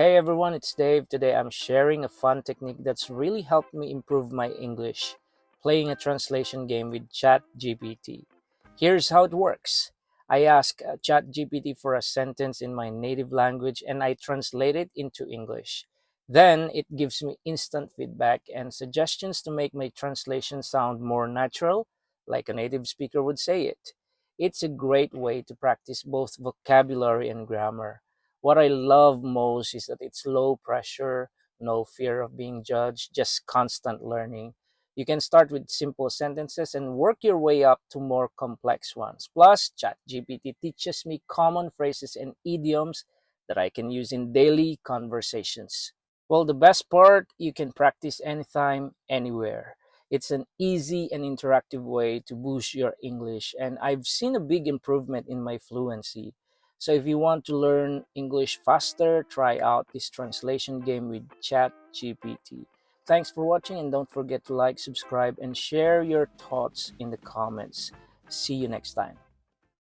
Hey everyone, it's Dave. Today I'm sharing a fun technique that's really helped me improve my English, playing a translation game with ChatGPT. Here's how it works. I ask ChatGPT for a sentence in my native language and I translate it into English. Then it gives me instant feedback and suggestions to make my translation sound more natural, like a native speaker would say it. It's a great way to practice both vocabulary and grammar. What I love most is that it's low pressure, no fear of being judged, just constant learning. You can start with simple sentences and work your way up to more complex ones. Plus, ChatGPT teaches me common phrases and idioms that I can use in daily conversations. Well, the best part, you can practice anytime, anywhere. It's an easy and interactive way to boost your English, and I've seen a big improvement in my fluency. So if you want to learn English faster, try out this translation game with ChatGPT. Thanks for watching and don't forget to like, subscribe, and share your thoughts in the comments. See you next time.